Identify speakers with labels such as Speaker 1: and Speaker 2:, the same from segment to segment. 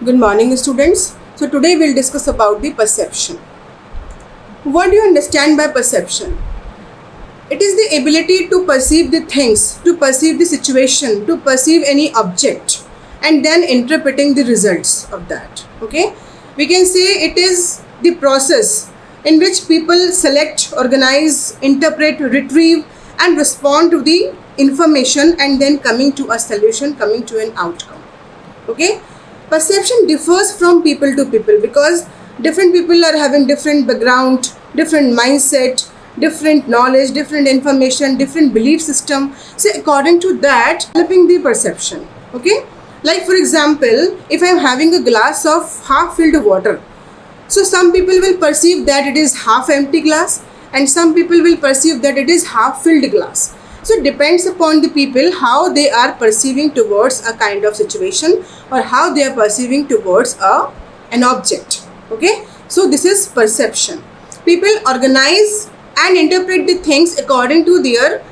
Speaker 1: Good morning, students. So today we'll discuss about the perception. What do you understand by perception? It is the ability to perceive the things, to perceive the situation, to perceive any object, and then interpreting the results of that. Okay, we can say it is the process in which people select, organize, interpret, retrieve, and respond to the information, and then coming to a solution, coming to an outcome. Okay, perception differs from people to people because different people are having different background, different mindset, different knowledge, different information, different belief system. So according to that, developing the perception. Okay, like for example, if I am having a glass of half filled water, so some people will perceive that it is half empty glass, and some people will perceive that it is half filled glass. So it depends upon the people how they are perceiving towards a kind of situation, or how they are perceiving towards an object. Okay, so this is perception. People organize and interpret the things according to their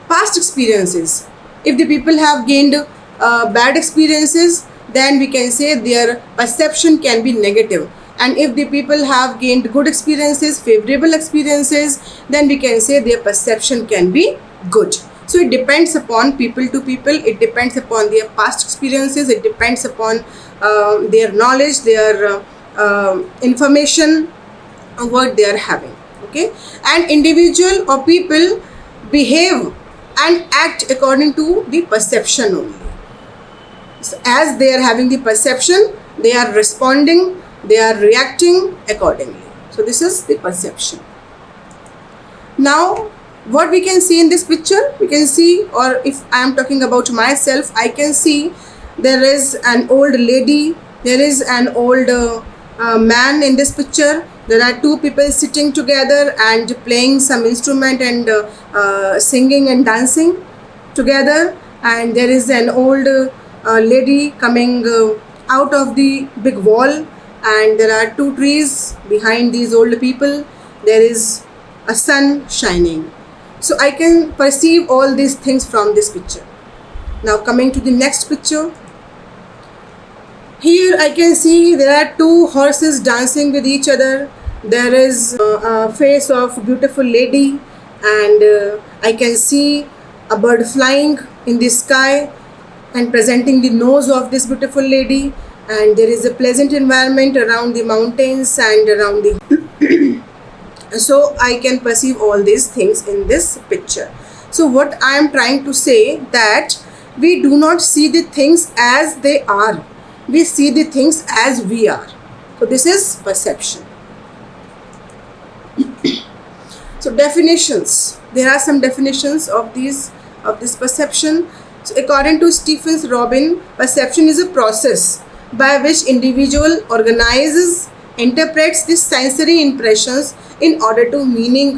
Speaker 1: past experiences. If the people have gained bad experiences, then we can say their perception can be negative. And if the people have gained good experiences, favorable experiences, then we can say their perception can be good. So it depends upon people to people, it depends upon their past experiences, it depends upon their knowledge, their information, what they are having. Okay, and individual or people behave and act according to the perception only. So as they are having the perception, they are responding, they are reacting accordingly. So this is the perception. Now what we can see in this picture, we can see, or if I am talking about myself, I can see there is an old lady, there is an old man in this picture. There are two people sitting together and playing some instrument and singing and dancing together, and there is an old lady coming out of the big wall, and there are two trees behind these old people. There is a sun shining. So I can perceive all these things from this picture. Now coming to the next picture. Here I can see there are two horses dancing with each other. There is a face of a beautiful lady, and I can see a bird flying in the sky and presenting the nose of this beautiful lady, and there is a pleasant environment around the mountains and around the so I can perceive all these things in this picture. So what I am trying to say, that we do not see the things as they are, we see the things as we are. So this is perception. So definitions, there are some definitions of this perception. So according to Stephen Robin, perception is a process by which individual organizes, interprets the sensory impressions in order to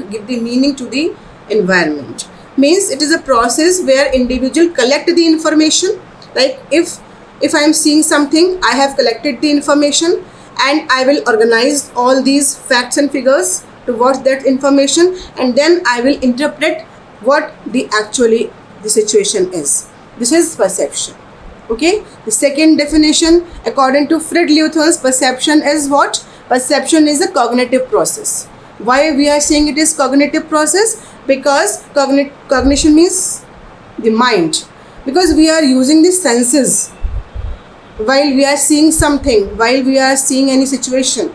Speaker 1: give the meaning to the environment. Means it is a process where individual collect the information. Like if I am seeing something, I have collected the information and I will organize all these facts and figures towards that information, and then I will interpret what the situation is. This is perception. Okay, the second definition according to Fred Luton's, perception is what? Perception is a cognitive process. Why we are saying it is cognitive process? Because cognition means the mind, because we are using the senses while we are seeing something, while we are seeing any situation.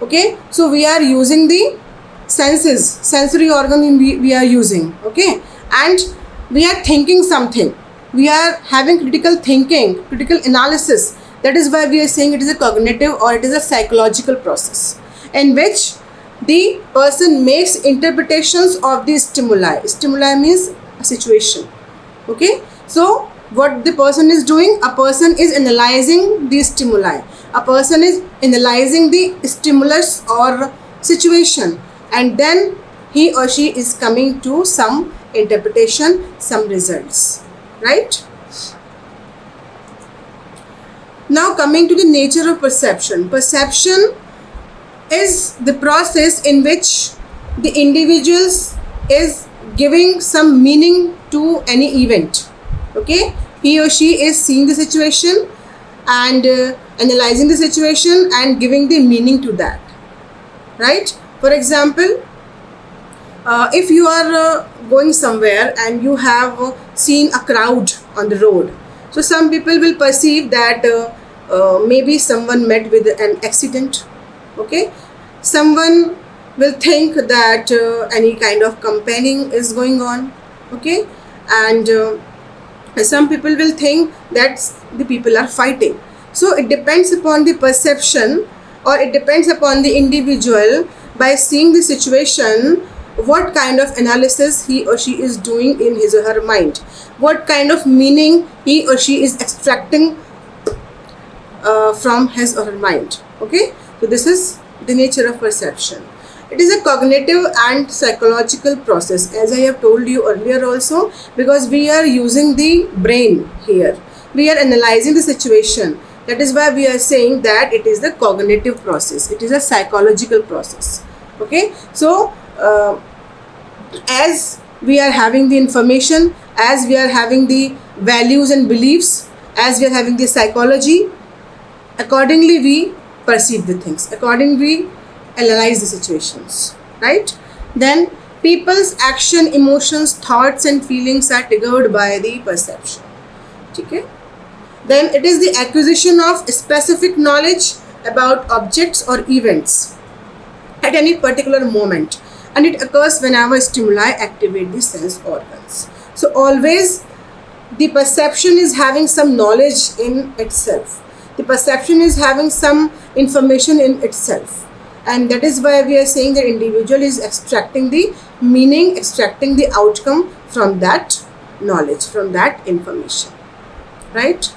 Speaker 1: Okay, so we are using the senses, sensory organ we are using. Okay, and we are thinking something, we are having critical thinking, critical analysis. That is why we are saying it is a cognitive or it is a psychological process in which the person makes interpretations of the stimuli. Stimuli means a situation. Okay, so what the person is doing, a person is analyzing the stimuli, a person is analyzing the stimulus or situation, and then he or she is coming to some interpretation, some results, right? Now coming to the nature of perception. Perception is the process in which the individuals is giving some meaning to any event. Okay, he or she is seeing the situation and analyzing the situation and giving the meaning to that, right? For example, if you are going somewhere and you have seen a crowd on the road, so some people will perceive that maybe someone met with an accident, okay? Someone will think that any kind of campaigning is going on, okay? And some people will think that the people are fighting. So it depends upon the perception, or it depends upon the individual, by seeing the situation, what kind of analysis he or she is doing in his or her mind, what kind of meaning he or she is extracting from his or her mind, okay? So this is the nature of perception. It is a cognitive and psychological process, as I have told you earlier also, because we are using the brain here. We are analyzing the situation. That is why we are saying that it is the cognitive process. It is a psychological process. Okay. So, as we are having the information, as we are having the values and beliefs, as we are having the psychology, accordingly we perceive the things. Accordingly, analyze the situations, right? Then people's action, emotions, thoughts and feelings are triggered by the perception. Okay? Then it is the acquisition of specific knowledge about objects or events at any particular moment, and it occurs whenever stimuli activate the sense organs. So always the perception is having some knowledge in itself. The perception is having some information in itself. And that is why we are saying that individual is extracting the meaning, extracting the outcome from that knowledge, from that information, right?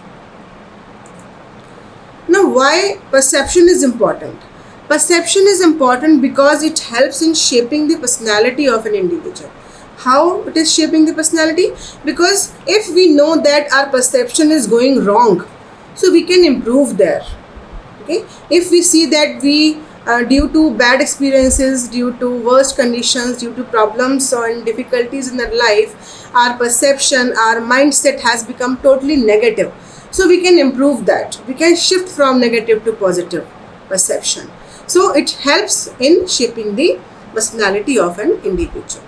Speaker 1: Now, why perception is important? Perception is important because it helps in shaping the personality of an individual. How it is shaping the personality? Because if we know that our perception is going wrong, so we can improve there. Okay? If we see that we due to bad experiences, due to worst conditions, due to problems and difficulties in our life, our perception, our mindset has become totally negative. So we can improve that. We can shift from negative to positive perception. So it helps in shaping the personality of an individual.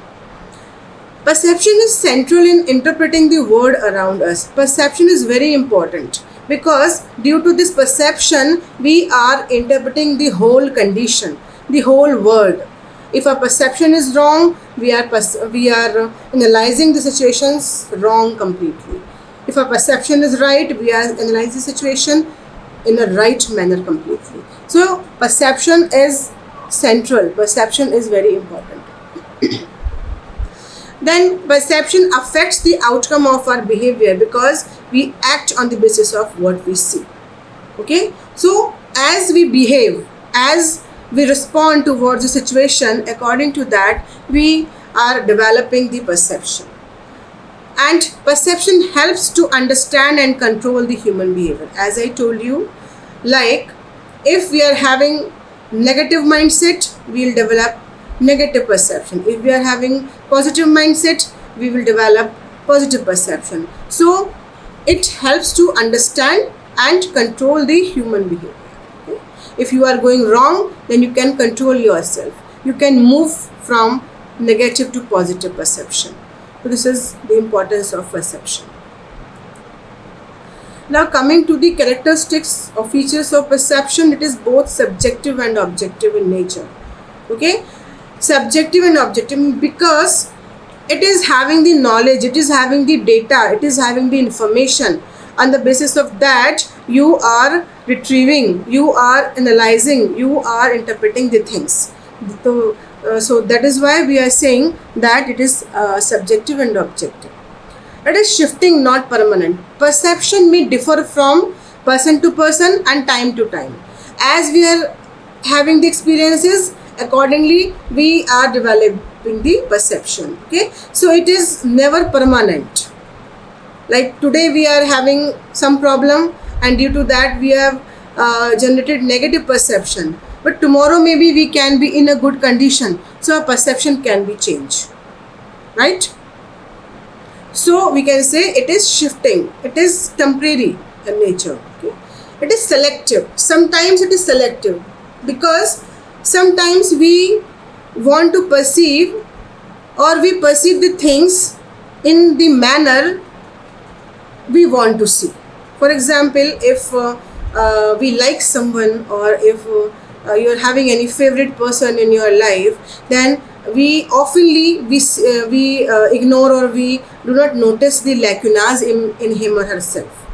Speaker 1: Perception is central in interpreting the world around us. Perception is very important, because due to this perception we are interpreting the whole condition, the whole world. If our perception is wrong, we are analyzing the situations wrong completely. If our perception is right, we are analyzing the situation in a right manner completely. So perception is central. Perception is very important. Then perception affects the outcome of our behavior, because we act on the basis of what we see. Okay, so as we behave, as we respond towards the situation, according to that we are developing the perception. And perception helps to understand and control the human behavior. As I told you, like if we are having negative mindset, we will develop negative perception. If we are having positive mindset, we will develop positive perception. So it helps to understand and control the human behavior. Okay? If you are going wrong, then you can control yourself. You can move from negative to positive perception. So this is the importance of perception. Now coming to the characteristics or features of perception, it is both subjective and objective in nature. Okay, subjective and objective because it is having the knowledge, it is having the data, it is having the information. On the basis of that, you are retrieving, you are analyzing, you are interpreting the things. So that is why we are saying that it is subjective and objective. It is shifting, not permanent. Perception may differ from person to person and time to time. As we are having the experiences, accordingly we are developing the perception. Okay, so it is never permanent. Like today we are having some problem, and due to that we have generated negative perception, but tomorrow maybe we can be in a good condition, so our perception can be changed, right? So we can say it is shifting, it is temporary in nature. Okay? It is selective. Sometimes it is selective because sometimes we want to perceive or we perceive the things in the manner we want to see. For example, if we like someone, or if you're having any favorite person in your life, then we oftenly ignore, or we do not notice the lacunas in him or herself.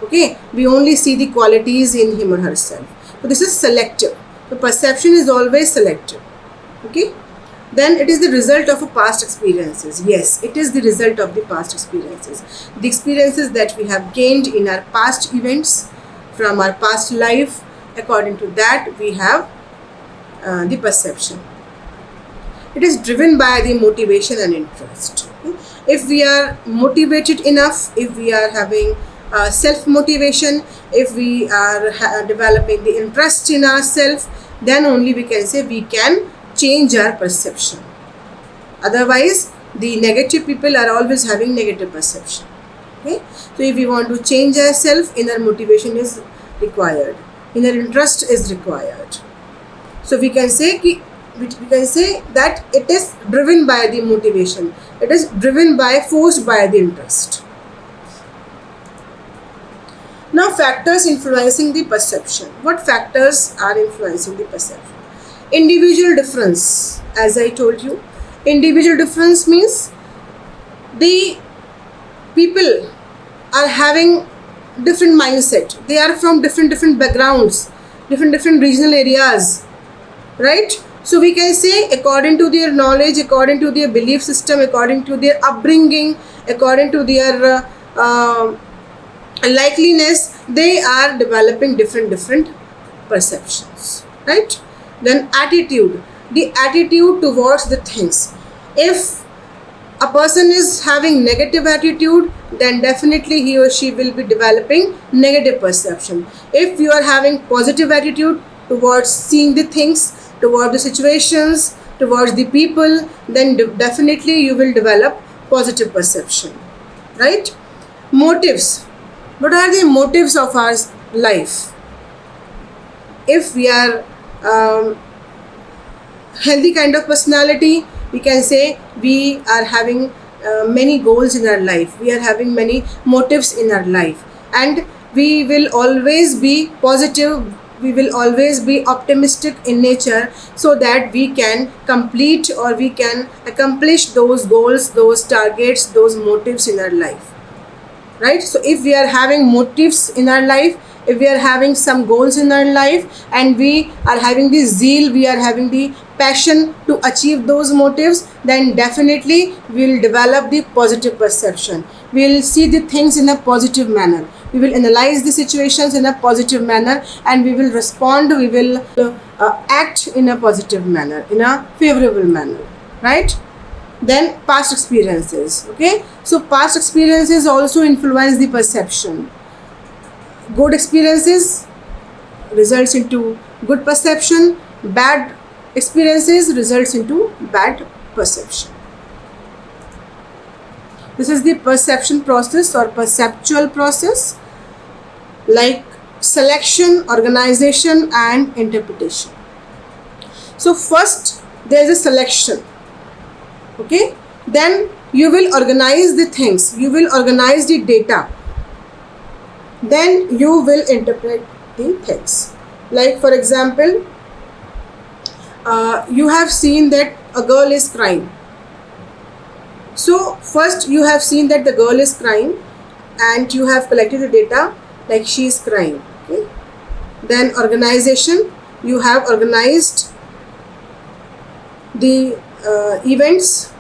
Speaker 1: Okay, we only see the qualities in him or herself. So this is selective. The perception is always selective. Okay, then it is the result of a past experiences. Yes, it is the result of the past experiences, the experiences that we have gained in our past events, from our past life. According to that, we have the perception. It is driven by the motivation and interest. If we are motivated enough, if we are having self motivation, if we are developing the interest in ourselves, then only we can say we can change our perception. Otherwise, the negative people are always having negative perception. Okay, so if we want to change ourselves, inner motivation is required, inner interest is required. So we can say that it is driven by the motivation, it is driven by, forced by the interest. Now, factors influencing the perception. What factors are influencing the perception? Individual difference. As I told you, individual difference means the people are having different mindset. They are from different backgrounds, different regional areas, right? So we can say, according to their knowledge, according to their belief system, according to their upbringing, according to their likeliness, they are developing different perceptions, right? Then attitude, the attitude towards the things. If a person is having negative attitude, then definitely he or she will be developing negative perception. If you are having positive attitude towards seeing the things, towards the situations, towards the people, then definitely you will develop positive perception, right? Motives. What are the motives of our life? If we are healthy kind of personality, we can say we are having many goals in our life, we are having many motives in our life, and we will always be positive, we will always be optimistic in nature, so that we can complete or we can accomplish those goals, those targets, those motives in our life, right? So if we are having motives in our life, if we are having some goals in our life, and we are having the zeal, we are having the passion to achieve those motives, then definitely we will develop the positive perception. We will see the things in a positive manner, we will analyze the situations in a positive manner, and we will respond, we will act in a positive manner, in a favorable manner, right? Then past experiences. Okay, so past experiences also influence the perception. Good experiences results into good perception, bad experiences results into bad perception. This is the perception process or perceptual process, like selection, organization and interpretation. So first there is a selection. Okay, then you will organize the things, you will organize the data, then you will interpret the things. Like for example, you have seen that a girl is crying. So first you have seen that the girl is crying, and you have collected the data like she is crying. Okay, then organization, you have organized the events